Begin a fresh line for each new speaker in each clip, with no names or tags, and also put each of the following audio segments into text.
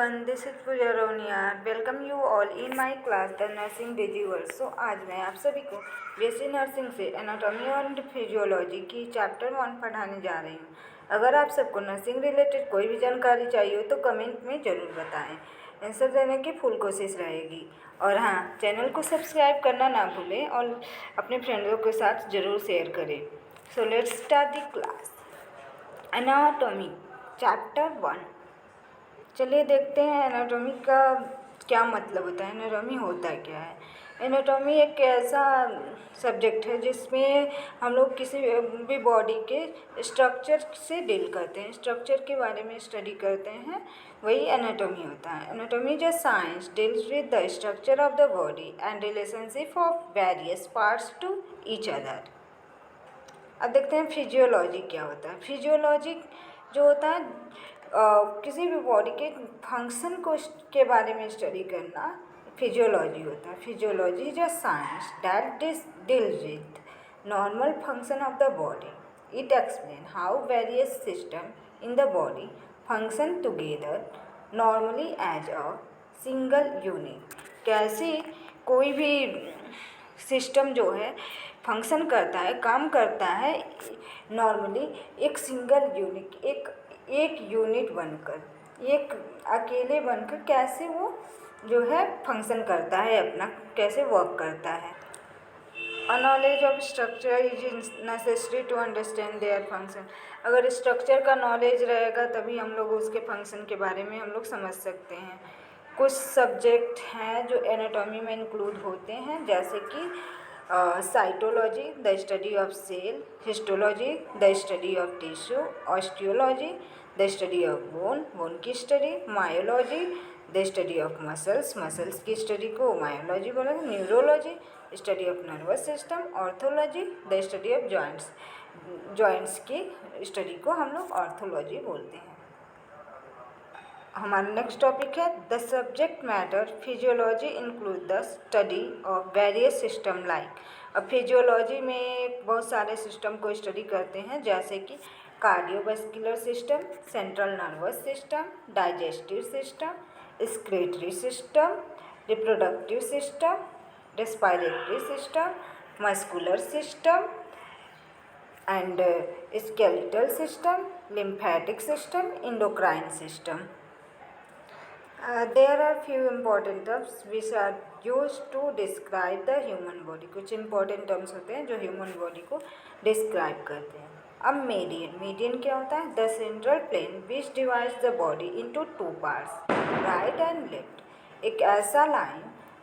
everyone, this is Pooja Roniar. Welcome you all in my class, The Nursing Digi World. So आज मैं आप सभी को BSc nursing से एनाटॉमी और फिजियोलॉजी की चैप्टर 1 पढ़ाने जा रही हूँ। अगर आप सबको नर्सिंग रिलेटेड कोई भी जानकारी चाहिए हो तो कमेंट में ज़रूर बताएं। आंसर देने की फुल कोशिश रहेगी। और हाँ, चैनल को सब्सक्राइब करना ना भूलें और अपने फ्रेंडों के साथ ज़रूर शेयर करें। So let's start the class. Anatomy chapter 1। चलिए देखते हैं एनाटॉमी का क्या मतलब होता है, एनाटॉमी होता क्या है। एनाटॉमी एक ऐसा सब्जेक्ट है जिसमें हम लोग किसी भी बॉडी के स्ट्रक्चर से डील करते हैं, स्ट्रक्चर के बारे में स्टडी करते हैं, वही एनाटॉमी होता है। Anatomy is a science deals with the structure of the body and relationship of various parts to each other. अब देखते हैं फिजियोलॉजी क्या होता है। फिजियोलॉजी जो होता है किसी भी बॉडी के फंक्शन को के बारे में स्टडी करना फिजियोलॉजी होता है। Physiology is a science that deals with normal function of the body. It explain how various system in the body function together normally as a single unit. कैसे कोई भी सिस्टम जो है फंक्शन करता है, काम करता है नॉर्मली एक सिंगल यूनिट, एक यूनिट बनकर, एक अकेले बनकर कैसे वो जो है फंक्शन करता है, अपना कैसे वर्क करता है। A knowledge of structure is necessary to understand their function. अगर स्ट्रक्चर का नॉलेज रहेगा तभी हम लोग उसके फंक्शन के बारे में हम लोग समझ सकते हैं। कुछ सब्जेक्ट हैं जो एनाटॉमी में इंक्लूड होते हैं, जैसे कि cytology the study of cell, histology the study of tissue, osteology the study of bone की study, myology the study of muscles की स्टडी को मायोलॉजी बोलेंगे, neurology study of nervous system, orthology the study of joints की study को हम लोग orthology बोलते हैं। हमारा नेक्स्ट टॉपिक है the subject matter physiology include the study of various system like. अब फिजियोलॉजी में बहुत सारे सिस्टम को स्टडी करते हैं, जैसे कि cardiovascular system, central nervous system, digestive system, excretory system, reproductive system, respiratory system, muscular system and skeletal system, lymphatic system, endocrine system. There are few important terms which are used to describe the human body। कुछ important terms होते हैं जो human body को describe करते हैं। अब median क्या होता है? The central plane which divides the body into two parts, right and left। एक ऐसा लाइन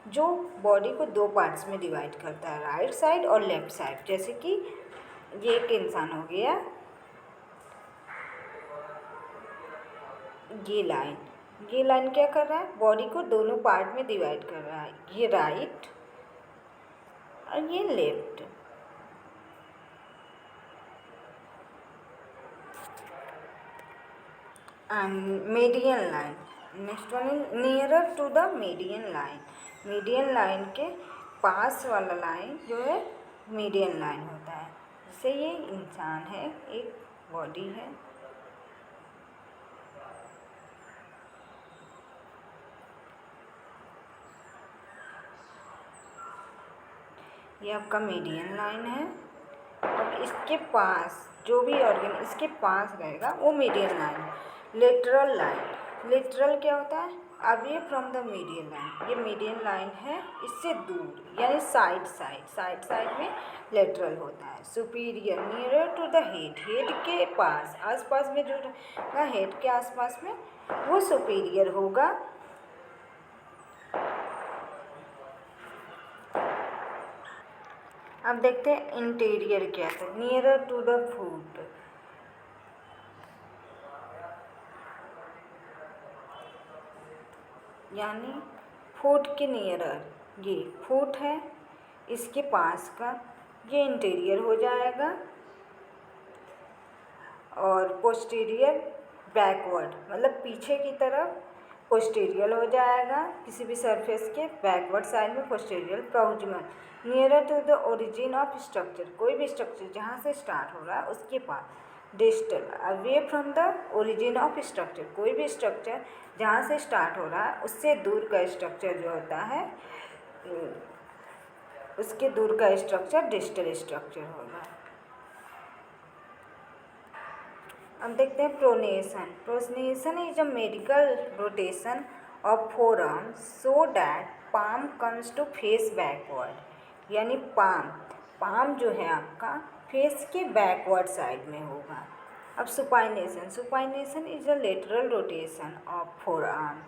जो बॉडी को दो पार्ट्स में डिवाइड करता है, राइट साइड और लेफ्ट साइड। जैसे कि ये एक इंसान हो गया, ये लाइन क्या कर रहा है? बॉडी को दोनों पार्ट में डिवाइड कर रहा है, ये राइट और ये left. And median line, next one is nearer to the median line. Median line के पास वाला लाइन जो है मीडियन लाइन होता है। जैसे ये इंसान है, एक बॉडी है, ये आपका मीडियन लाइन है। अब इसके पास जो भी ऑर्गन इसके पास रहेगा वो मीडियन लाइन है। लेटरल लाइन, लेटरल क्या होता है? Away from the median line. ये मीडियन लाइन है, इससे दूर यानी साइड में लेटरल होता है। Superior nearer to the head के पास, आसपास में जो रहेगा हेड के आसपास में वो सुपीरियर होगा। अब देखते हैं इंटीरियर क्या है। नियरर टू द फुट, यानी फुट के नियरर, ये फुट है, इसके पास का ये इंटीरियर हो जाएगा। और पोस्टीरियर बैकवर्ड, मतलब पीछे की तरफ पोस्टीरियर हो जाएगा, किसी भी सरफेस के बैकवर्ड साइड में posterior. Proximal nearer to the origin of structure, कोई भी स्ट्रक्चर जहाँ से स्टार्ट हो रहा है उसके पास। Distal away from the origin of structure, कोई भी स्ट्रक्चर जहाँ से स्टार्ट हो रहा है उससे दूर का स्ट्रक्चर जो होता है उसके दूर का स्ट्रक्चर डिस्टल स्ट्रक्चर होगा। अब देखते हैं pronation. Pronation is a medical rotation of forearm so that palm comes to face backward, यानी पाम जो है आपका फेस के बैकवर्ड साइड में होगा। अब supination. Supination is a lateral rotation of forearm,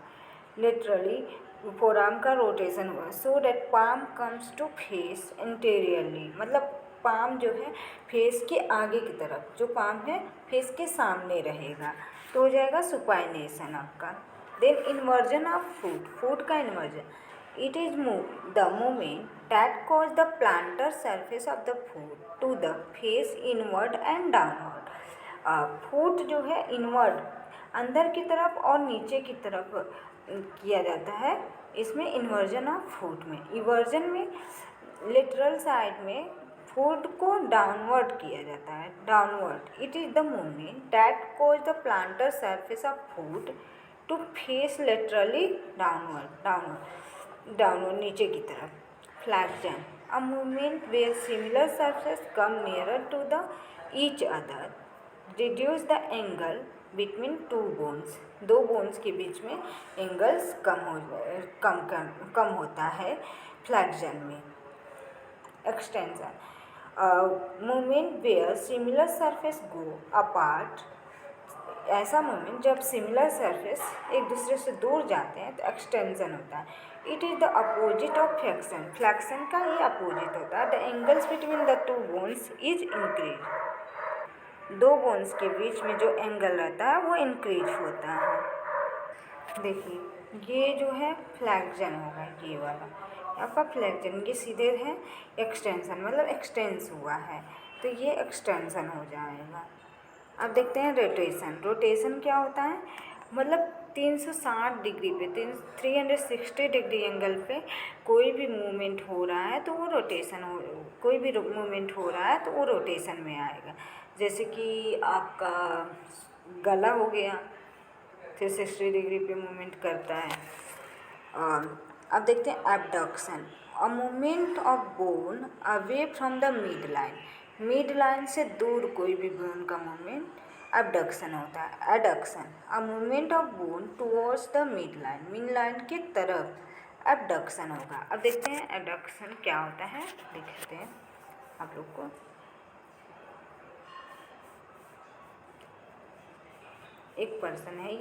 literally forearm का रोटेशन हुआ so that palm comes to face interiorly, मतलब पाम जो है फेस के आगे की तरफ, जो पाम है फेस के सामने रहेगा, तो हो जाएगा सुपाइनेशन आपका। देन इन्वर्जन ऑफ फूट का inversion, it is the movement that cause the plantar surface of the foot to the face inward and downward. Foot जो है इनवर्ड अंदर की तरफ और नीचे की तरफ किया जाता है, इसमें इन्वर्जन ऑफ फूट में। इवर्जन में लिटरल साइड में फूट को डाउनवर्ड किया जाता है, downward. It is the movement that cause the plantar surface of foot to face laterally downward नीचे की तरफ। Flexion, a movement where similar surface come nearer to the each other, reduce the angle between two bones. दो bones के बीच में angles कम होता है फ्लैक्शन में। Extension, movement where similar surface go apart, ऐसा मूवमेंट जब सिमिलर सरफेस एक दूसरे से दूर जाते हैं तो एक्सटेंशन होता है। It is the opposite of flexion, flexion का ही अपोजिट होता है। The angles between the two bones is increase, दो बोन्स के बीच में जो एंगल रहता है वो इंक्रीज होता है। देखिए ये जो है फ्लैक्शन होगा, ये वाला आपका फ्लैक्शन, ये सीधे है एक्सटेंशन, मतलब एक्सटेंस हुआ है तो ये एक्सटेंशन हो जाएगा। अब देखते हैं रोटेशन। रोटेशन क्या होता है, मतलब 360 डिग्री पे 360 डिग्री एंगल पे कोई भी मूवमेंट हो रहा है तो वो रोटेशन हो, कोई भी मूवमेंट हो रहा है तो वो रोटेशन में आएगा। जैसे कि आपका गला हो गया 360 डिग्री पे मूवमेंट करता है। अब देखते हैं abduction, a movement of bone away from the mid line, mid line से दूर कोई भी बोन का मूवमेंट एबडक्शन होता है। Adduction, a movement of bone towards the mid line, mid line की तरफ एबडक्शन होगा। अब देखते हैं एबडक्शन क्या होता है, देखते हैं आप लोग को। एक पर्सन है,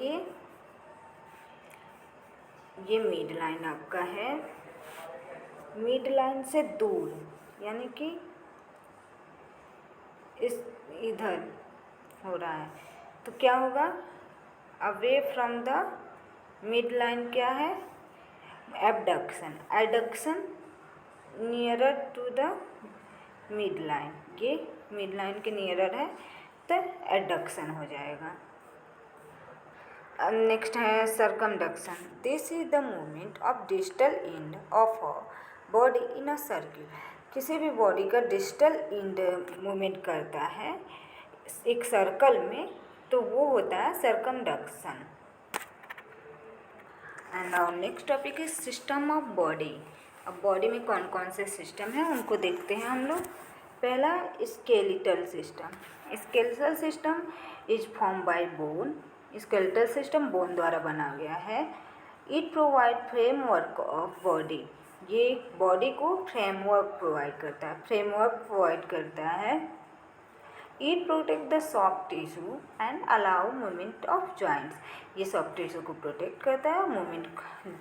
ये मिड लाइन आपका है, मिड लाइन से दूर यानी कि इस इधर हो रहा है तो क्या होगा, away from the mid line क्या है, abduction. Adduction nearer to the mid line, ये मिड लाइन के नियरर है तो एडक्शन हो जाएगा। नेक्स्ट है circumduction, this is the movement of distal end of a body in a circle, किसी भी बॉडी का डिस्टल एंड मूवमेंट करता है एक सर्कल में तो वो होता है circumduction. And our next topic is system of body. अब बॉडी में कौन कौन से सिस्टम हैं उनको देखते हैं हम लोग। पहला skeletal system. Skeletal system is form by bone, skeletal system bone द्वारा बना गया है। It provide framework of body, ये बॉडी को फ्रेमवर्क प्रोवाइड करता है, फ्रेमवर्क प्रोवाइड करता है। It protect the soft tissue and allow movement of joints, ये सॉफ्ट टिश्यू को प्रोटेक्ट करता है, मूवमेंट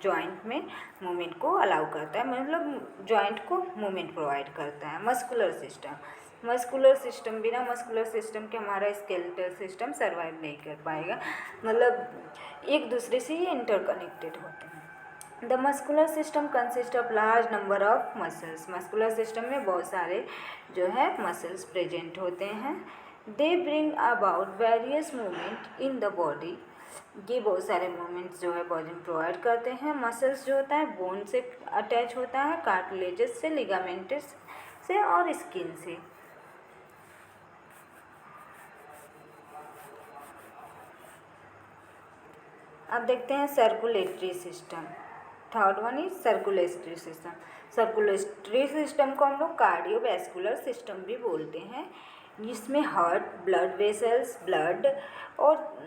जॉइंट में मूवमेंट को अलाउ करता है, मतलब जॉइंट को मूवमेंट प्रोवाइड करता है। मस्कुलर सिस्टम, मस्कुलर सिस्टम, बिना मस्कुलर सिस्टम के हमारा स्केलेटल सिस्टम सर्वाइव नहीं कर पाएगा, मतलब एक दूसरे से ये इंटरकनेक्टेड होते हैं। The muscular system consist of large number of muscles, muscular system में बहुत सारे जो है मसल्स प्रेजेंट होते हैं। They bring about various movement in the body, ये बहुत सारे मूवमेंट्स जो है बॉडी में प्रोवाइड करते हैं। मसल्स जो होता है बोन से अटैच होता है, कार्टिलेजेस से, लिगामेंट्स से और स्किन से। अब देखते हैं circulatory system. Third one is circulatory system. Circulatory system को हम लोग कार्डियोवैस्कुलर सिस्टम भी बोलते हैं। इसमें हार्ट, ब्लड वेसल्स, ब्लड और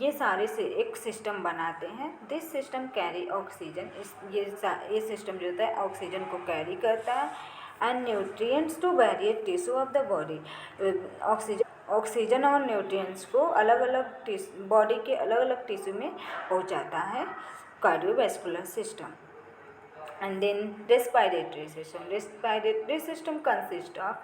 ये सारे से एक सिस्टम बनाते हैं। This system carry oxygen. ये सिस्टम जो होता है ऑक्सीजन को कैरी करता है and nutrients to various tissue of the body. Oxygen और न्यूट्रिएंट्स को अलग अलग बॉडी के अलग अलग टिश्यू में पहुंचाता है cardiovascular system. And then respiratory system. Respiratory system consists of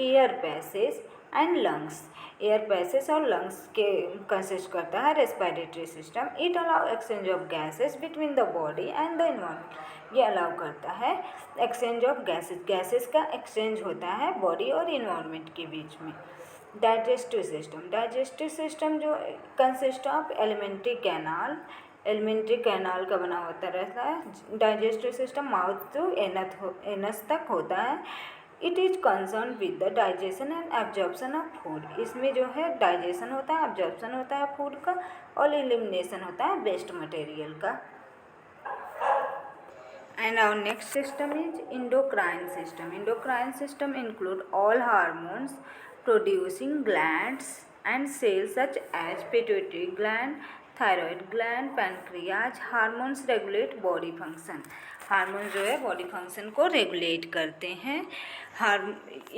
air passage and lungs. Air passage और लंग्स के कंसिस्ट करता है respiratory system. It allow exchange of gases between the body and the environment. ये allow करता है exchange of gases का exchange होता है बॉडी और इन्वायरमेंट के बीच में। डाइजेस्टिव सिस्टम जो कंसिस्ट ऑफ एलिमेंट्री कैनाल का बना होता रहता है। Digestive system mouth to anus तक होता है। It is concern with the digestion and absorption of food. इसमें जो है डाइजेशन होता है, एब्जॉर्प्शन होता है फूड का और एलिमिनेशन होता है वेस्ट मटेरियल का। And our next system is endocrine system. Endocrine system include all hormones producing glands and cells such as pituitary gland, thyroid gland, pancreas. Hormones regulate body function. Hormone जो है body function को regulate करते हैं।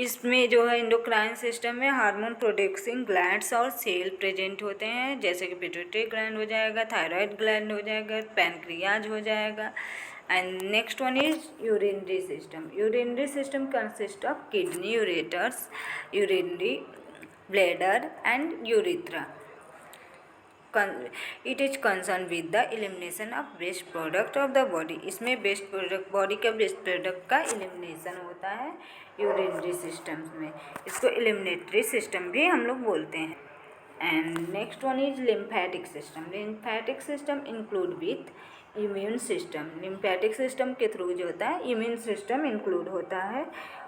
इसमें जो है endocrine system में hormone producing glands और सेल प्रेजेंट होते हैं, जैसे कि पिट्यूटरी ग्लैंड हो जाएगा, थायराइड ग्लैंड हो जाएगा, पैनक्रियाज हो जाएगा। And next one is urinary system. Urinary system consists of kidney, ureters, urinary bladder and urethra. It is concerned with the elimination of waste product of the body. इसमें waste product, body का waste product का elimination होता है urinary system में। इसको एलिमिनेटरी system भी हम लोग बोलते हैं। And next one is lymphatic system. Lymphatic system include with immune system. Lymphatic system के थ्रू जो होता है इम्यून सिस्टम इंक्लूड होता है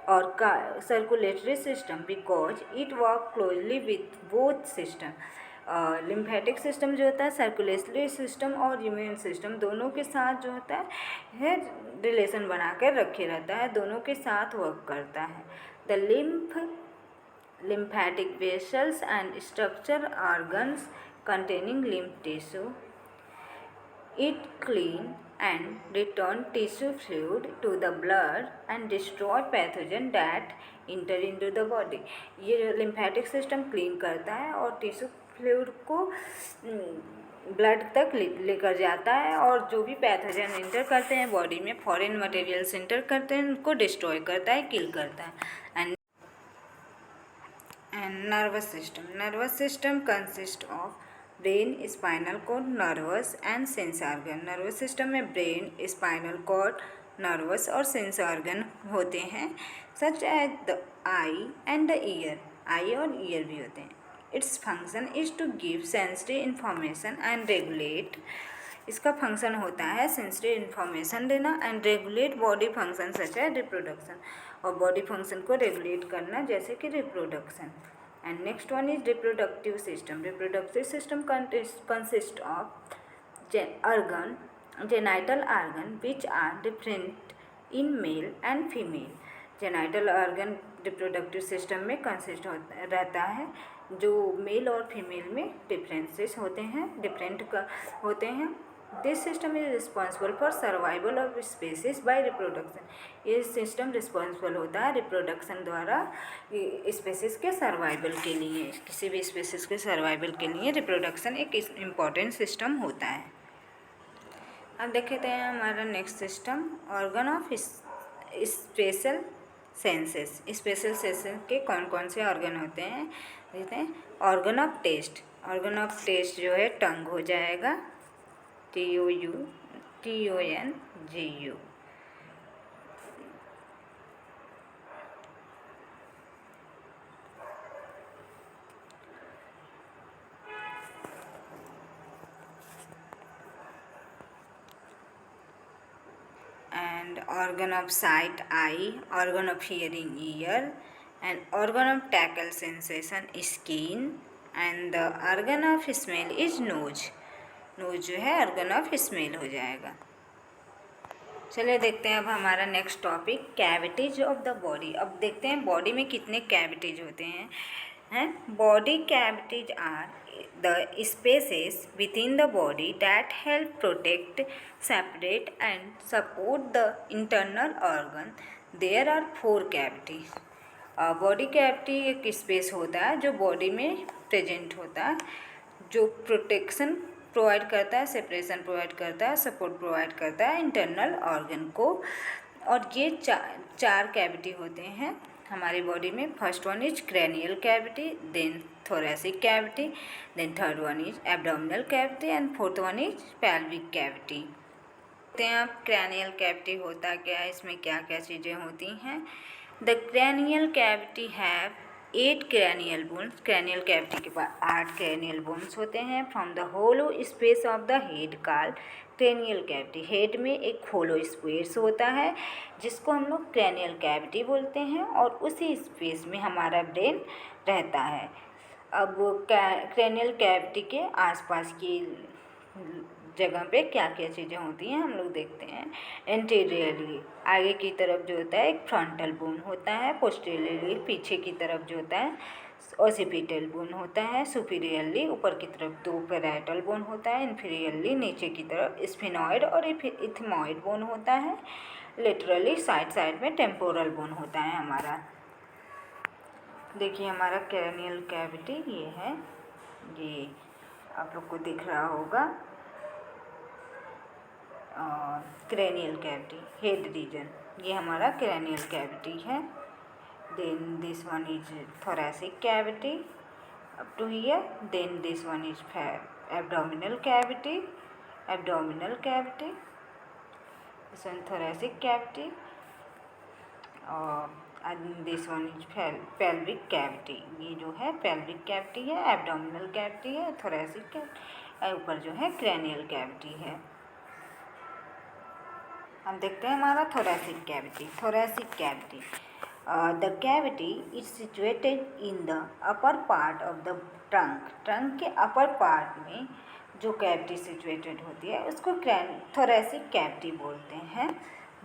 और circulatory system because it work closely with both system. Lymphatic system जो होता है सर्कुलेटरी सिस्टम और इम्यून सिस्टम दोनों के साथ जो होता है रिलेशन बना कर रखे रहता है, दोनों के साथ वर्क करता है। The lymphatic vessels and structure organs containing lymph tissue. It clean and return tissue fluid to the blood and destroy pathogen that enter into the body. ये lymphatic system clean करता है और टिश्यू फ्लूइड को blood तक लेकर जाता है और जो भी पैथोजन इंटर करते हैं बॉडी में, फॉरेन मटेरियल्स इंटर करते हैं, उनको डिस्ट्रॉय करता है, किल करता है। And nervous system consists of brain, spinal cord, nervous and sense organ. Nervous system में ब्रेन, स्पाइनल कॉर्ड, नर्वस और सेंस ऑर्गन होते हैं, such as the eye and the ear. Eye और ईयर भी होते हैं। Its function is to give sensitive information and regulate. इसका function होता है सेंसिटिव इन्फॉर्मेशन देना and regulate body function such है रिप्रोडक्शन, और बॉडी फंक्शन को रेगुलेट करना जैसे कि reproduction. And next one is reproductive system. Reproductive system consist of organ, genital organ which are different in male and female. Genital organ reproductive system में consist रहता है, जो मेल और फीमेल में डिफरेंसेस होते हैं, डिफरेंट होते हैं। This system is responsible for survival of species by reproduction. ये सिस्टम रिस्पॉन्सिबल होता है रिप्रोडक्शन द्वारा स्पेसीज के सर्वाइवल के लिए। किसी भी स्पेसीज के सर्वाइवल के लिए रिप्रोडक्शन एक इम्पॉर्टेंट सिस्टम होता है। अब देखते हैं हमारा next system organ of special senses. Special senses के कौन कौन से ऑर्गन होते हैं देखते हैं। Organ of taste. Organ of taste जो है टंग हो जाएगा, TONGU। and organ of sight eye, organ of hearing ear, and organ of tactile sensation skin, and the organ of smell is nose. Nose जो है ऑर्गन ऑफ स्मेल हो जाएगा। चलिए देखते हैं अब हमारा next topic cavities of the body. अब देखते हैं बॉडी में कितने कैविटीज होते हैं। Body cavities are the spaces with in the body that help protect, separate and support the internal organ. There are 4 cavities. Body cavity एक space होता है जो बॉडी में प्रेजेंट होता है, जो प्रोटेक्शन प्रोवाइड करता है, सेपरेशन प्रोवाइड करता है, सपोर्ट प्रोवाइड करता है इंटरनल ऑर्गन को। और ये चार कैविटी होते हैं हमारी बॉडी में। First one is cranial cavity, then thoracic cavity, then third one is abdominal cavity and fourth one is pelvic cavity. देखते हैं आप क्रैनियल कैविटी होता क्या है, इसमें क्या क्या चीज़ें होती हैं। The cranial cavity have 8 cranial bones. Cranial cavity के पास 8 क्रैनियल बोन्स होते हैं। From the hollow space of the head called cranial cavity. Head में एक होलो स्पेस होता है जिसको हम लोग क्रैनियल कैविटी बोलते हैं, और उसी स्पेस में हमारा ब्रेन रहता है। अब क्रैनियल कैविटी के आसपास की जगह पे क्या क्या चीज़ें होती हैं हम लोग देखते हैं। एंटीरियरली आगे की तरफ जो होता है एक फ्रंटल बोन होता है, पोस्टीरियरली पीछे की तरफ जो होता है ओसिपिटल बोन होता है, सुपीरियरली ऊपर की तरफ 2 पैराइटल बोन होता है, इन्फीरियरली नीचे की तरफ स्फिनॉइड और इथमॉइड बोन होता है, लेटरली साइड साइड में टेम्पोरल बोन होता है हमारा। देखिए हमारा क्रैनियल कैविटी ये है, ये आप लोग को दिख रहा होगा। क्रैनियल कैविटी हेड रीजन, ये हमारा क्रैनियल कैविटी है। Then this one is thoracic cavity up to here. Then this one is abdominal cavity, abdominal cavity, this one thoracic cavity, और this one is pelvic cavity. ये जो है pelvic cavity है, abdominal cavity है, thoracic cavity, ऊपर जो है cranial cavity है। हम देखते हैं हमारा thoracic cavity. thoracic cavity, the cavity is situated in the upper part of the trunk. Trunk के अपर पार्ट में जो कैविटी सिचुएटेड होती है उसको thoracic कैविटी बोलते हैं।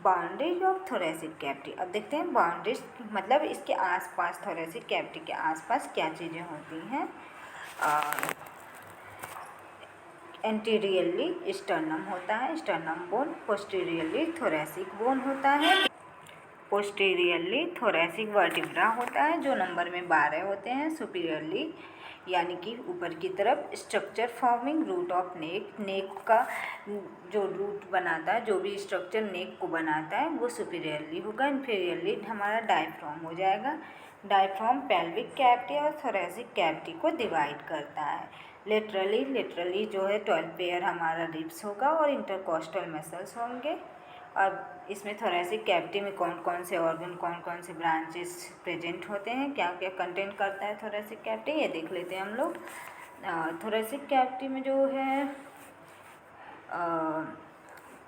बाउंड्रीज ऑफ thoracic कैविटी, अब देखते हैं बाउंड्रीज मतलब इसके आसपास, thoracic कैविटी के आसपास क्या चीज़ें होती हैं। एंटीरियरली स्टर्नम होता है, sternum bone. Posteriorly thoracic bone होता है, पोस्टीरियरली थोरेसिक वर्टिब्रा होता है जो नंबर में 12 होते हैं। सुपीरियरली यानी कि ऊपर की तरफ structure forming root of neck, neck का जो रूट बनाता है, जो भी स्ट्रक्चर नेक को बनाता है वो सुपीरियरली होगा। इन्फीरियरली हमारा डायफ्राम हो जाएगा। डायफ्राम पेल्विक कैविटी और थोरेसिक कैविटी को डिवाइड करता है। लेटरली जो है 12 पेयर हमारा रिब्स होगा और इंटरकोस्टल मसल्स होंगे। अब इसमें थोरेसिक कैविटी में कौन कौन से ऑर्गन, कौन कौन से ब्रांचेस प्रेजेंट होते हैं, क्या क्या कंटेंट करता है थोरेसिक कैविटी, ये देख लेते हैं हम लोग। थोरेसिक कैविटी में जो है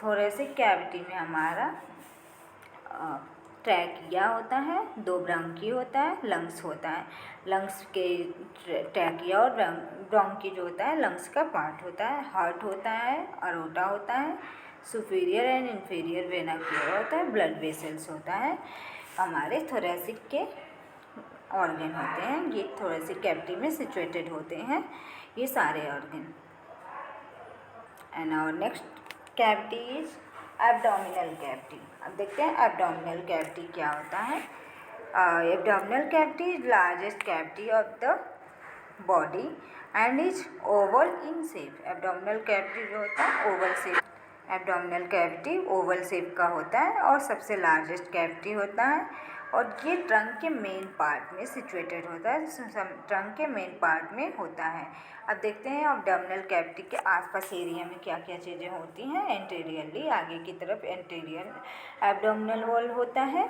थोरेसिक कैविटी में हमारा ट्रैकिया होता है, 2 ब्रोंकी होता है, लंग्स होता है। लंग्स के ट्रैकिया और ब्रोंकी जो होता है लंग्स का पार्ट होता है। हार्ट होता है, अरोटा होता है, superior and inferior vena cava होता है, ब्लड वेसल्स होता है। हमारे थोरेसिक के ऑर्गन होते हैं, ये थोरेसिक कैविटी में सिचुएटेड होते हैं ये सारे organ. And our next cavity is abdominal cavity. अब देखते हैं एब्डोमिनल कैविटी क्या होता है। Abdominal cavity is largest cavity of the body and is oval in shape. Abdominal cavity जो होता है oval shape, abdominal cavity oval shape का होता है और सबसे लार्जेस्ट कैविटी होता है, और ये ट्रंक के मेन पार्ट में सिचुएटेड होता है, ट्रंक के मेन पार्ट में होता है। अब देखते हैं एब्डोमिनल कैविटी के आसपास एरिया में क्या क्या चीज़ें होती हैं। एंटीरियरली आगे की तरफ एंटीरियर एब्डोमिनल वॉल होता है,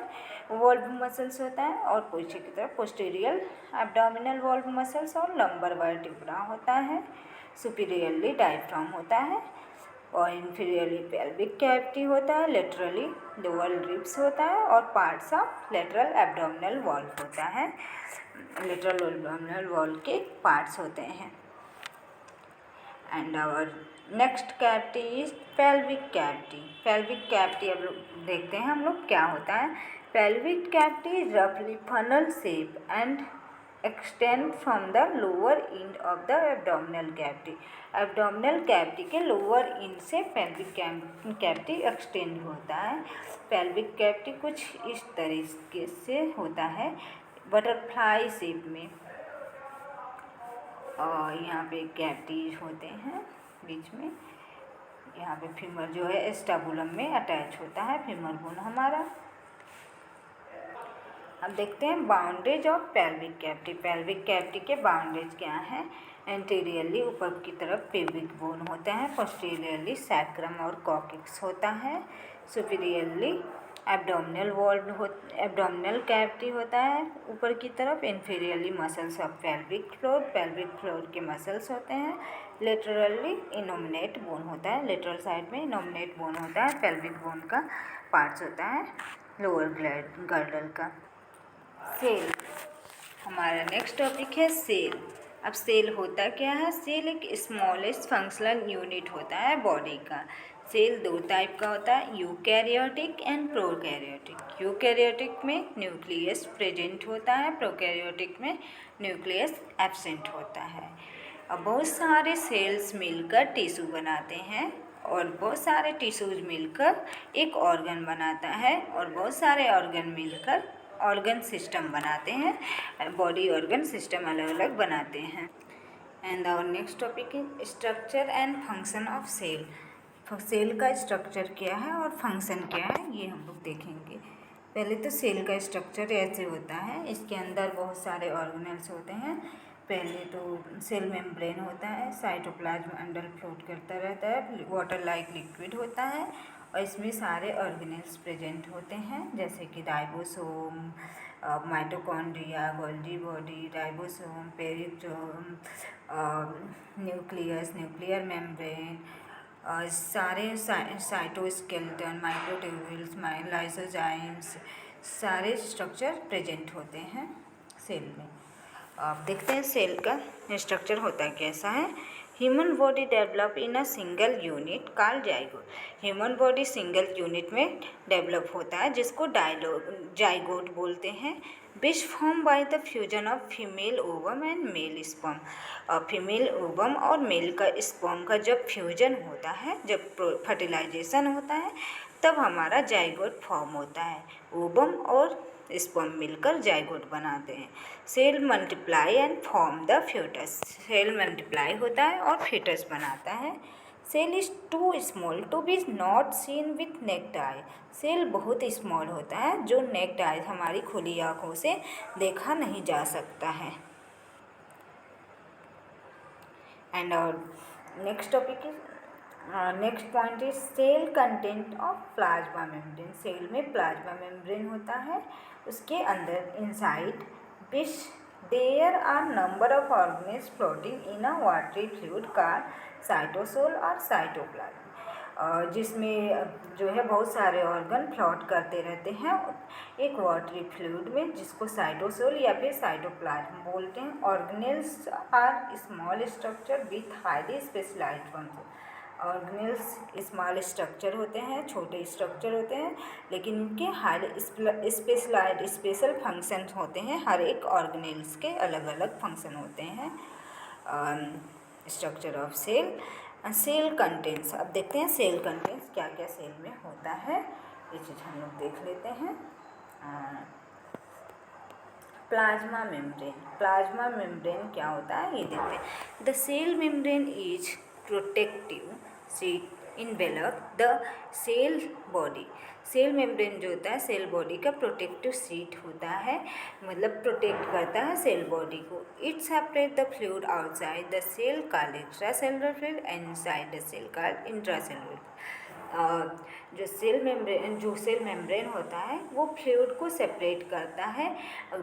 वॉल्व मसल्स होता है, और पीछे की तरफ पोस्टीरियर एब्डोमिनल वॉल्व मसल्स और लंबर वर्टिब्रा होता है। सुपीरियरली डायफ्राम होता है, और इन्फीरियरली पेल्विक कैविटी होता है, लेटरली लोअर रिब्स होता है, और parts of lateral abdominal wall होता है। लेटरल एब्डोमिनल वॉल के पार्ट्स होते हैं। And our next cavity is pelvic cavity. Pelvic cavity अब देखते हैं हम लोग क्या होता है। पेल्विक कैविटी इज रफली funnel shape and extend from the lower end of the abdominal cavity. Abdominal cavity के लोअर इंड से पेल्विक कैविटी एक्सटेंड होता है। पेल्विक कैविटी कुछ इस तरीके से होता है, बटरफ्लाई शेप में, और यहाँ पे कैविटीज होते हैं बीच में। यहाँ पे फीमर जो है एस्टाबुलम में अटैच होता है, फीमर बोन हमारा। अब देखते हैं boundaries of pelvic cavity. Pelvic cavity के बाउंड्रीज क्या हैं। एंटीरियरली ऊपर की तरफ पेल्विक बोन होता है, पोस्टीरियरली सैक्रम और कॉक्सिक्स होता है, superiorly abdominal wall abdominal cavity होता है ऊपर की तरफ, inferiorly muscles of pelvic floor के मसल्स होते हैं, लेटरली इनोमिनेट बोन होता है, लेटरल साइड में इनोमिनेट बोन होता है, पेल्विक बोन का पार्ट्स होता है लोअर गर्डल का। सेल, हमारा नेक्स्ट टॉपिक है सेल। अब सेल होता क्या है। सेल एक स्मॉलेस्ट फंक्शनल यूनिट होता है बॉडी का। सेल दो टाइप का होता है, यूकैरियोटिक एंड प्रोकैरियोटिक। यूकैरियोटिक में न्यूक्लियस प्रेजेंट होता है, प्रोकैरियोटिक में न्यूक्लियस एब्सेंट होता है। अब बहुत सारे सेल्स मिलकर टिश्यू बनाते हैं, और बहुत सारे टिश्यूज मिलकर एक ऑर्गन बनाता है, और बहुत सारे ऑर्गन मिलकर ऑर्गन सिस्टम बनाते हैं। बॉडी ऑर्गन सिस्टम अलग अलग बनाते हैं। And our next topic is structure and function of cell. Cell का स्ट्रक्चर क्या है और फंक्शन क्या है, ये हम लोग देखेंगे। पहले तो सेल का स्ट्रक्चर ऐसे होता है, इसके अंदर बहुत सारे ऑर्गेनेल्स होते हैं। पहले तो सेल मेम्ब्रेन होता है, साइटोप्लाज्म अंडर फ्लोट करता रहता है, वाटर लाइक लिक्विड होता है, और इसमें सारे ऑर्गेनेल्स प्रेजेंट होते हैं, जैसे कि ribosome, mitochondria, Golgi body, ribosome, peritome, nucleus, nuclear membrane, सारे साइटोस्केलेटन, माइक्रोट्यूब्यूल्स, लाइसोजाइम्स, सारे स्ट्रक्चर प्रेजेंट होते हैं सेल में। आप देखते हैं सेल का स्ट्रक्चर होता कैसा है। Human body develop in a single unit called zygote. Human body single unit में डेवलप होता है, जिसको जाइगोट बोलते हैं। Which form by the fusion of female ovum and mail sperm. Female ovum और मेल का स्पर्म का जब फ्यूजन होता है, जब फर्टिलाइजेशन होता है, तब हमारा जाइगोट फॉर्म होता है। ओवम और स्पर्म मिलकर जाइगोट बनाते हैं। Cell multiply and form the foetus. Cell multiply होता है और फ्यूटस बनाता है। Cell is too small to be not seen with naked eye. Cell बहुत स्मॉल होता है, जो नेक्ड आई हमारी खुली आँखों से देखा नहीं जा सकता है। And next topic is next point is cell content of plasma membrane. Cell में प्लाज्मा मेम्ब्रेन होता है, उसके अंदर inside which there are number of organelles floating in a watery fluid called cytosol और साइटोप्लाज्म, जिसमें जो है बहुत सारे ऑर्गन फ्लोट करते रहते हैं एक वाटरी फ्लूइड में, जिसको साइटोसोल या फिर साइटोप्लाज्म बोलते हैं। Organelles are small structure with highly specialised function. Organelles small structure होते हैं, छोटे स्ट्रक्चर होते हैं, लेकिन इनके हाईली स्पेशलाइज्ड स्पेशल फंक्शन होते हैं। हर एक ऑर्गेनेल्स के अलग अलग फंक्शन होते हैं। Structure of cell. Cell contents, अब देखते हैं सेल कंटेंट्स क्या क्या सेल में होता है, ये चीज़ हम लोग देख लेते हैं। Plasma membrane. प्लाज्मा मेम्ब्रेन क्या होता है ये देखते हैं। The cell membrane is protective sheet envelop the cell body. Cell membrane जो होता है सेल बॉडी का प्रोटेक्टिव शीट होता है, मतलब प्रोटेक्ट करता है सेल बॉडी को। It separate the fluid outside the cell called extra cellular fluid and inside the cell called intracellular. जो सेल मेम्ब्रेन होता है वो फ्लूइड को सेपरेट करता है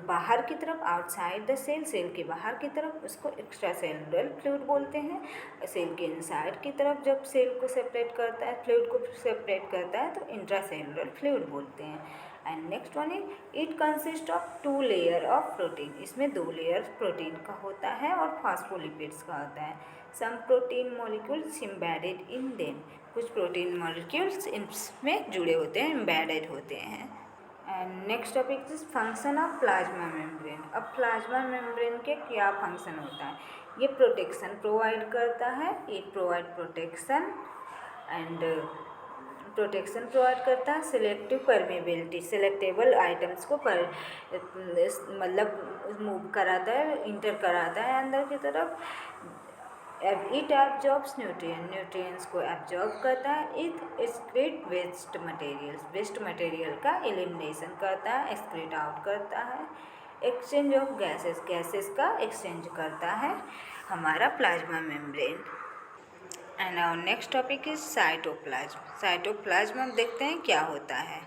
बाहर की तरफ, आउटसाइड द सेल, सेल के बाहर की तरफ उसको एक्स्ट्रा सेलुलर फ्लूइड बोलते हैं। सेल के इनसाइड की तरफ जब सेल को सेपरेट करता है, फ्लूइड को सेपरेट करता है, तो इंट्रासेलुलर फ्लूइड बोलते हैं। And next one is it consist of 2 layer of protein. इसमें 2 लेयर प्रोटीन का होता है और फॉस्फोलिपिड्स का होता है। Some protein molecules embedded in them, कुछ प्रोटीन मॉलिक्यूल्स इसमें जुड़े होते हैं, एम्बेडेड होते हैं। And next topic is function of plasma membrane. अब प्लाज्मा मेम्ब्रेन के क्या फंक्शन होता है? ये प्रोटेक्शन प्रोवाइड करता है, it provide protection and protection provide करता है। सिलेक्टिव परमेबिलिटी, सिलेक्टेबल आइटम्स को मतलब मूव कराता है, इंटर कराता है अंदर की तरफ। इट एब्जॉर्ब्स न्यूट्रिएंट्स को एब्जॉर्ब करता है। इट एक्सक्रीट वेस्ट मटेरियल का एलिमिनेशन करता है, एक्सक्रीट आउट करता है। एक्सचेंज ऑफ गैसेस का एक्सचेंज करता है हमारा plasma membrane. And our next topic is cytoplasm. Cytoplasm हम देखते हैं क्या होता है।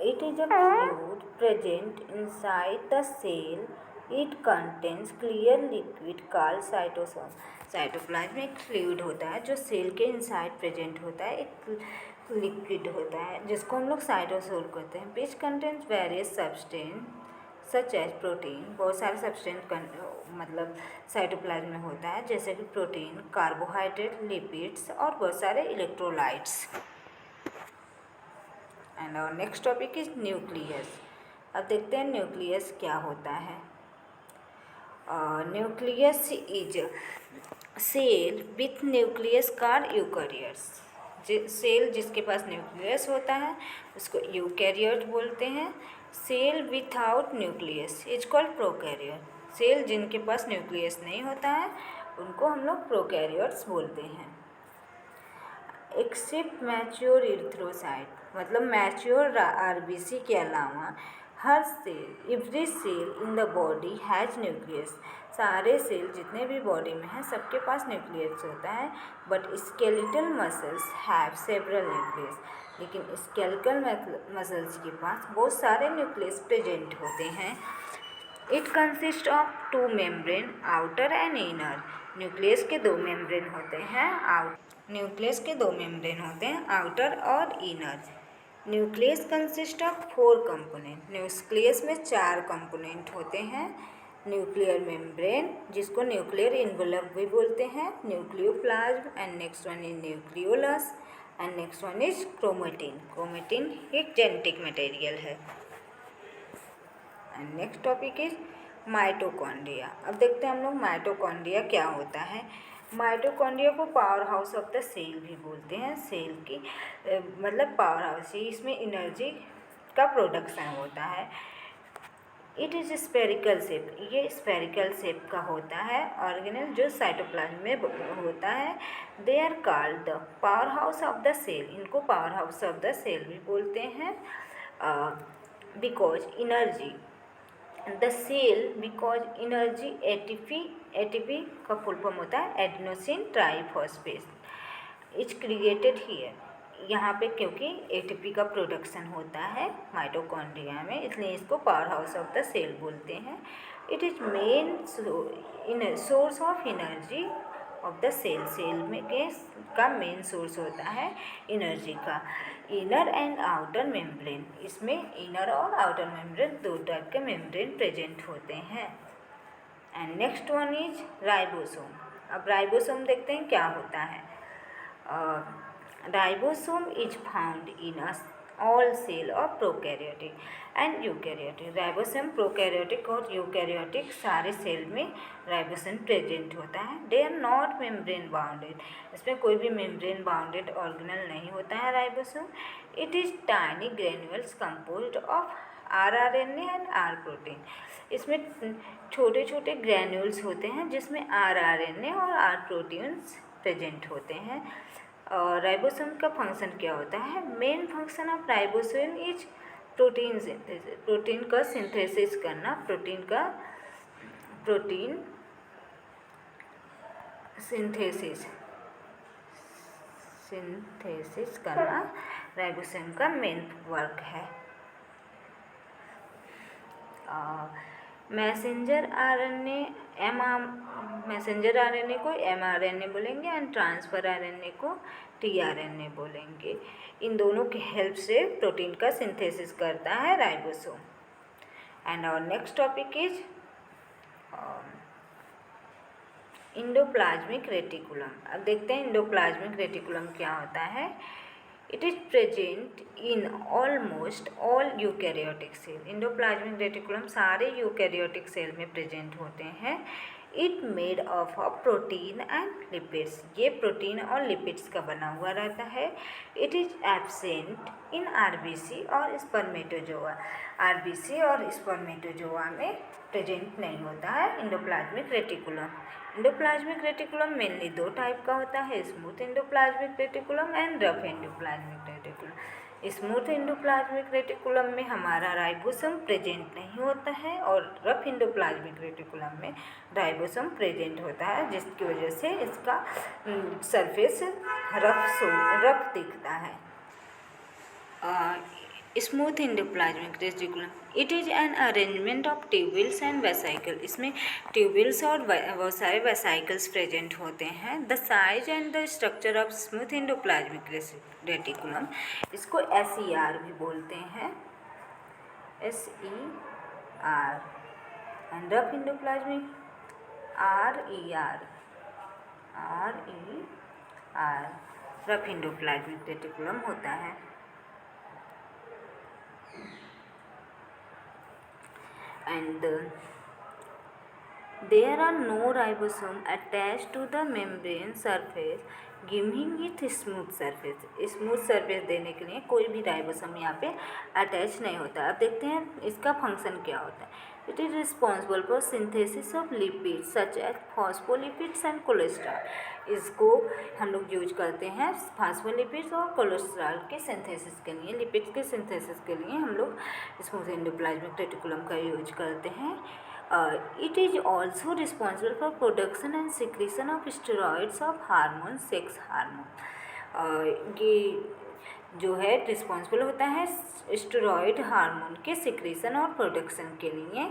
It is a fluid present inside the cell. It contains clear liquid called cytosol. Cytoplasm एक फ्लूइड होता है जो सेल के इनसाइड प्रेजेंट होता है, एक लिक्विड होता है जिसको हम लोग साइटोसोल कहते हैं। Which contains various substance such as protein, बहुत सारे सब्सटेंस मतलब साइटोप्लाज्म में होता है, जैसे कि प्रोटीन, कार्बोहाइड्रेट, लिपिड्स और बहुत सारे electrolytes. And our next topic is nucleus. अब देखते हैं न्यूक्लियस क्या होता है। Nucleus is cell with nucleus called eukaryotes. Cell जिसके पास न्यूक्लियस होता है उसको यूकैरियोट बोलते हैं। Cell without nucleus is called prokaryote. Cell जिनके पास न्यूक्लियस नहीं होता है उनको हम लोग प्रोकैरियोट्स बोलते हैं। एक्सेप्ट मैच्योर इरिथ्रोसाइट, मतलब मैच्योर आरबीसी के अलावा हर cell, every cell in the body has nucleus. सारे सेल जितने भी बॉडी में हैं सबके पास न्यूक्लियस होता है। But skeletal muscles have several nucleus, लेकिन स्केलेटल मसल्स के पास बहुत सारे न्यूक्लियस प्रेजेंट होते हैं। It consist of two membrane, outer and inner. Nucleus के दो मेम्ब्रेन होते हैं, न्यूक्लियस के दो मेम्ब्रेन होते हैं, आउटर और inner. Nucleus consist of 4 component. Nucleus में 4 कंपोनेंट होते हैं। न्यूक्लियर मेम्ब्रेन जिसको न्यूक्लियर इन्वेलप भी बोलते हैं, nucleoplasm and next one is nucleolus and next one is chromatin. Chromatin एक जेनेटिक मटेरियल है। And next topic is mitochondria. अब देखते हैं हम लोग माइटोकॉन्ड्रिया क्या होता है। माइटोकॉन्ड्रिया को power house of the cell भी बोलते हैं। सेल की मतलब पावर हाउस, इसमें एनर्जी का प्रोडक्शन होता है। इट इज़ स्पेरिकल शेप, ये स्पेरिकल शेप का होता है ऑर्गेनेल जो साइटोप्लाज्म में होता है। They are called the power house of the cell, इनको power house of the cell भी बोलते हैं। Because energy the cell, because energy ATP का फुल फॉर्म होता है adenosine triphosphate, is created here. यहाँ पे क्योंकि एटीपी का प्रोडक्शन होता है माइटोकॉन्ड्रिया में, इसलिए इसको power house of the cell बोलते हैं। It is main source of energy of the cell. Cell में का मेन सोर्स होता है एनर्जी का। इनर एंड आउटर मेम्ब्रेन, इसमें इनर और आउटर मेम्ब्रेन दो टाइप के मेम्ब्रेन प्रेजेंट होते हैं। And next one is ribosome. अब राइबोसोम देखते हैं क्या होता है। Ribosome is found in all cell of prokaryotic and eukaryotic. Ribosome prokaryotic और यूकैरियोटिक सारे सेल में राइबोसोम प्रेजेंट होता है। They are not membrane bounded, इसमें कोई भी मेम्ब्रेन बाउंडेड ऑर्गेनल नहीं होता है ribosome. It is tiny granules composed of RRNA and R protein. इसमें छोटे छोटे ग्रैन्यूल्स होते हैं जिसमें RRNA और R प्रोटीन्स प्रेजेंट होते हैं। और राइबोसोम का फंक्शन क्या होता है? Main function of ribosome is protein synthesis, protein का सिंथेसिस करना, प्रोटीन सिंथेसिस करना राइबोसोम का मेन वर्क है। मैसेंजर आरएनए को mRNA बोलेंगे एंड ट्रांसफ़र आरएनए को tRNA बोलेंगे। इन दोनों की हेल्प से प्रोटीन का सिंथेसिस करता है ribosome. And our next topic is endoplasmic reticulum. अब देखते हैं इंडोप्लाज्मिक रेटिकुलम क्या होता है। It is present in almost all eukaryotic cell. Endoplasmic reticulum सारे यूकैरियोटिक सेल में प्रेजेंट होते हैं। It made of protein and lipids. ये प्रोटीन और लिपिड्स का बना हुआ रहता है। It is absent in RBC और स्पर्मेटोजोआ। आरबीसी और स्पर्मेटोजोआ में प्रेजेंट नहीं होता है endoplasmic reticulum. Endoplasmic reticulum mainly दो टाइप का होता है, smooth endoplasmic reticulum and rough endoplasmic reticulum. Smooth endoplasmic reticulum में हमारा राइबोसोम प्रेजेंट नहीं होता है और रफ इंडोप्लाज्मिक रेटिकुलम में राइबोसोम प्रेजेंट होता है, जिसकी वजह से इसका सरफेस रफ दिखता है। Smooth endoplasmic reticulum, it is an arrangement of tubules and vesicle. इसमें ट्यूबिल्स और बहुत सारे वेसाइकल्स प्रेजेंट होते हैं। The size and the structure of smooth endoplasmic reticulum, इसको SER भी बोलते हैं, SER, and rough endoplasmic RER, rough endoplasmic reticulum होता है। And there are no ribosome attached to the membrane surface, giving it smooth surface। Smooth surface देने के लिए कोई भी राइबोसोम यहाँ पे अटैच नहीं होता। अब देखते हैं इसका फंक्शन क्या होता है। It is responsible for synthesis of lipids such as phospholipids and cholesterol. इसको हम लोग यूज करते हैं फॉस्फोलिपिड्स और कोलेस्ट्रॉल के सिंथेसिस के लिए, लिपिड्स के सिंथेसिस के लिए हम लोग स्मूथ इंडोप्लाज्मिक रेटिकुलम का यूज करते हैं। It is also responsible for production and secretion of steroids of hormone, sex hormone. ये जो है रिस्पॉन्सिबल होता है स्टेरॉइड हार्मोन के सिक्रीशन और प्रोडक्शन के लिए।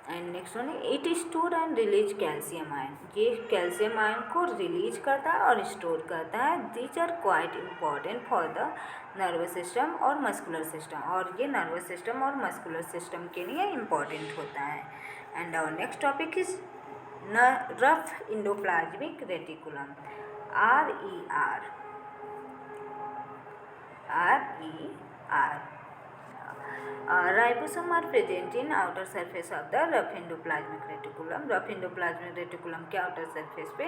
And next one, it store and release calcium ion. ये कैल्शियम आयन को रिलीज करता है और स्टोर करता है। These are quite important for the nervous system और मस्कुलर सिस्टम, और ये नर्वस सिस्टम और मस्कुलर सिस्टम के लिए इम्पॉर्टेंट होता है। And our next topic is rough endoplasmic reticulum, RER। Ribosome are present in outer surface of the rough endoplasmic reticulum. Rough endoplasmic reticulum के outer surface पे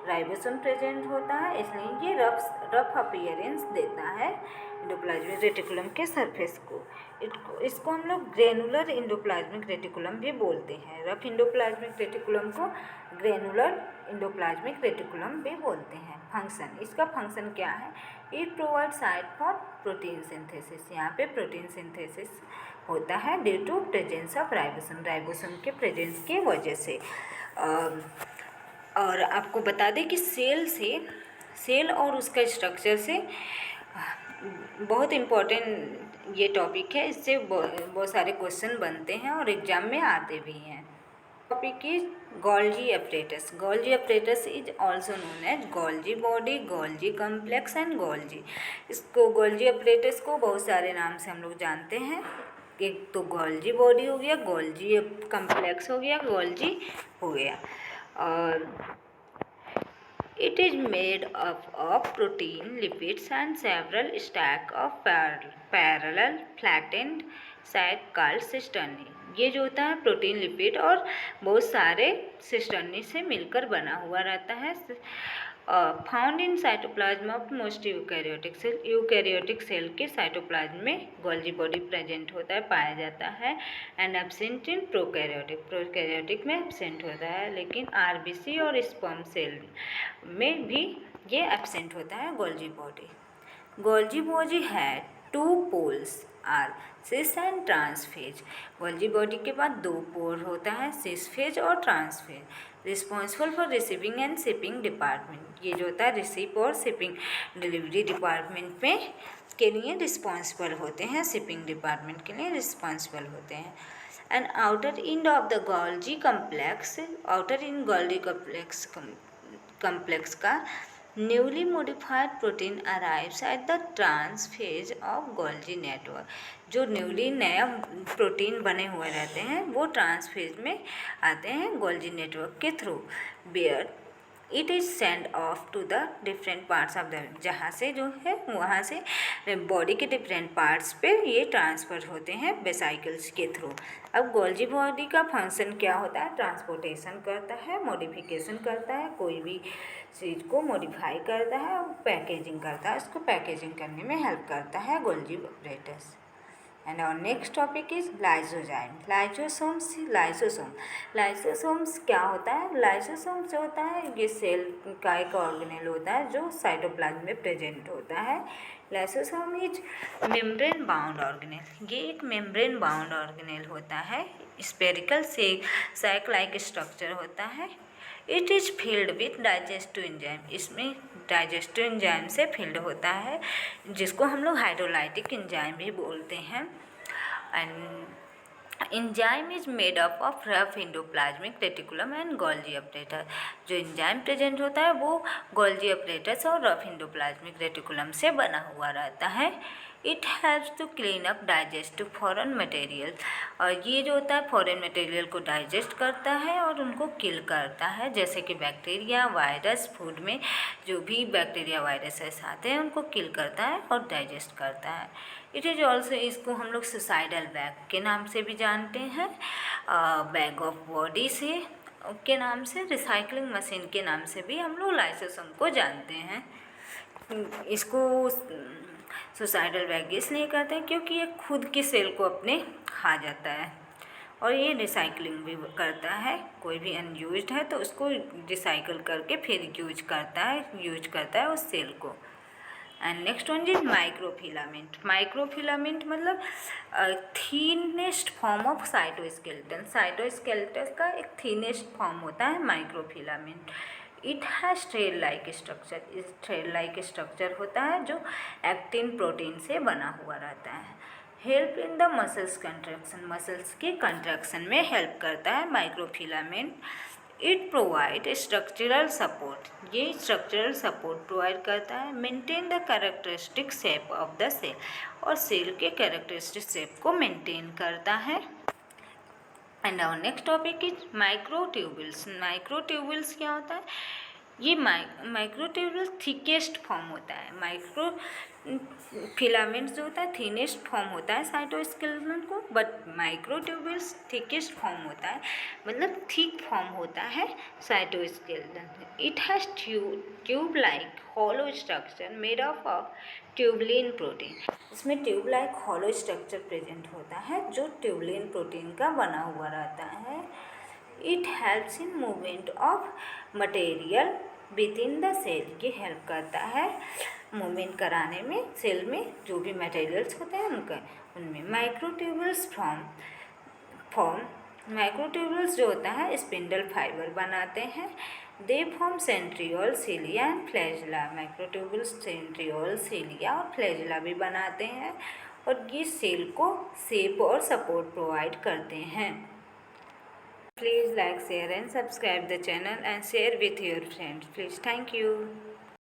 ribosome present होता है, इसलिए ये रफ अपीयरेंस देता है इंडोप्लाज्मिक रेटिकुलम के surface को। इसको हम लोग ग्रेनुलर इंडोप्लाज्मिक रेटिकुलम भी बोलते हैं। रफ इंडोप्लाज्मिक रेटिकुलम को ग्रेनुलर इंडोप्लाज्मिक रेटिकुलम भी बोलते हैं। फंक्शन, इसका फंक्शन क्या है। It provide site for protein synthesis. यहाँ पे प्रोटीन सिंथेसिस होता है due to presence of ribosome, ribosome के प्रेजेंस के वजह से। और आपको बता दें कि सेल और उसका स्ट्रक्चर से बहुत इम्पोर्टेंट ये टॉपिक है, इससे बहुत सारे क्वेश्चन बनते हैं और एग्जाम में आते भी हैं। Topic is Golgi apparatus. Golgi apparatus is also known as Golgi body, Golgi complex and Golgi. इसको गोल्जी एपरेटस को बहुत सारे नाम से हम लोग जानते हैं। एक तो गोल्जी बॉडी हो गया, गोल्जी कम्प्लेक्स हो गया, गोल्जी हो गया। और it is made up of protein, lipids and several stack of parallel flattened sac called cisternae। ये जो होता है प्रोटीन, लिपिड और बहुत सारे सिस्टर्नी से मिलकर बना हुआ रहता है। Found in cytoplasm of most eukaryotic cell. Eukaryotic cell के साइटोप्लाज्म में गोल्जी बॉडी प्रेजेंट होता है, पाया जाता है। And absent in prokaryotic, prokaryotic में एब्सेंट होता है, लेकिन आरबीसी और स्पर्म सेल में भी ये एब्सेंट होता है गोल्जी बॉडी। गोल्जी बॉडी है 2 poles are cis and trans face. Golgi body के बाद 2 पोल होता है, सिस फेज और trans face. Responsible for receiving and shipping department. ये जो होता है रिसीव और शिपिंग डिलीवरी डिपार्टमेंट में के लिए रिस्पॉन्सिबल होते हैं, शिपिंग डिपार्टमेंट के लिए रिस्पॉन्सिबल होते हैं। And outer end of the Golgi complex, outer in Golgi complex का newly modified protein arrives at the trans phase of Golgi network. जो न्यूली नया प्रोटीन बने हुए रहते हैं वो ट्रांस फेज में आते हैं गोल्जी नेटवर्क के through, where it is send off to the different parts of the, जहाँ से जो है वहाँ से बॉडी के डिफरेंट पार्ट्स पे ये ट्रांसफ़र होते हैं वेसाइकल्स के थ्रू। अब गोल्जी बॉडी का फंक्शन क्या होता है? ट्रांसपोर्टेशन करता है, मॉडिफिकेशन करता है, कोई भी चीज़ को मॉडिफाई करता है और पैकेजिंग करता है, उसको पैकेजिंग करने में हेल्प करता है Golgi apparatus। And our next topic is lysozyme. Lysosomes क्या होता है? लाइसोसोम्स जो होता है ये सेल का एक ऑर्गेनेल होता है जो साइटोप्लाज्म में प्रेजेंट होता है। Lysosome is membrane bound organelle, ये एक मेम्ब्रेन बाउंड ऑर्गेनेल होता है, स्पेरिकल से सैक लाइक स्ट्रक्चर होता है। It is filled with digestive enzyme, इसमें डाइजेस्टिव एंजाइम से फिल्ड होता है जिसको हम लोग हाइड्रोलाइटिक एंजाइम भी बोलते हैं। And enzyme is made up of rough endoplasmic reticulum and Golgi apparatus, जो एंजाइम प्रेजेंट होता है वो गोल्जी अपरेटस और रफ एंडोप्लाज्मिक रेटिकुलम से बना हुआ रहता है। It helps to clean up digestive foreign material, और ये जो होता है फॉरेन मटेरियल को डाइजेस्ट करता है और उनको किल करता है, जैसे कि बैक्टीरिया, वायरस, फूड में जो भी बैक्टीरिया वायरसेस आते हैं उनको किल करता है और डाइजेस्ट करता है। इट इज़ ऑल्सो, इसको हम लोग सुसाइडल बैग के नाम से भी जानते हैं, बैग ऑफ बॉडी से के नाम से, रिसाइकलिंग मशीन के नाम से भी हम लोग लाइसोसोम को जानते हैं। इसको सुसाइडल बैग इसलिए कहते हैं क्योंकि ये खुद की सेल को अपने खा जाता है और ये रिसाइकलिंग भी करता है, कोई भी अनयूज्ड है तो उसको रिसाइकल करके फिर यूज करता है उस सेल को। And next one is microfilament. Microfilament मतलब thinnest form of cytoskeleton, cytoskeleton का एक थीनेस्ट फॉर्म होता है microfilament. It has thread like structure, इस थ्रेड लाइक स्ट्रक्चर होता है जो एक्टिन प्रोटीन से बना हुआ रहता है। Help in the muscles contraction, muscles के कंट्रैक्शन में हेल्प करता है microfilament. It provide structural support, ये स्ट्रक्चरल सपोर्ट प्रोवाइड करता है। Maintain the characteristic shape of the cell, और सेल के कैरेक्टरिस्टिक शेप को मेंटेन करता है। And our next topic is microtubules. Microtubules क्या होता है? ये माइक्रोट्यूबुल्स थिकेस्ट फॉर्म होता है। माइक्रो फिलामेंट जो होता है थिनेस्ट फॉर्म होता है साइटोस्केलेटन को, बट माइक्रोट्यूबुल्स थिकेस्ट फॉर्म होता है, मतलब थिक फॉर्म होता है cytoskeleton. It has tube like hollow structure made of tubulin protein, इसमें tube like hollow structure present होता है जो ट्यूबलिन प्रोटीन का बना हुआ रहता है। It helps in movement of material with in the cell, ये हेल्प करता है मूवमेंट कराने में सेल में जो भी मटेरियल्स होते हैं उनमें। माइक्रोट्यूबुल्स माइक्रोट्यूबुल्स जो होता है स्पिंडल फाइबर बनाते हैं। They form centriole, cilia and flagella. Microtubules centriole, cilia और फ्लैजिला भी बनाते हैं और ये सेल को शेप और सपोर्ट प्रोवाइड करते हैं। Please like, share and subscribe the channel and share with your friends. Please, thank you.